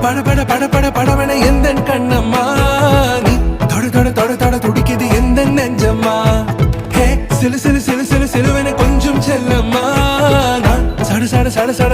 பட பட பட பட படவன எந்த கண்ணம்மா நீ தொட தொட தொட தொட துடிக்குது எந்த நெஞ்சம்மா ஹே சிலு சிலு சிலு சிலு சிலுவன கொஞ்சம் செல்லம்மா சட சட சட சட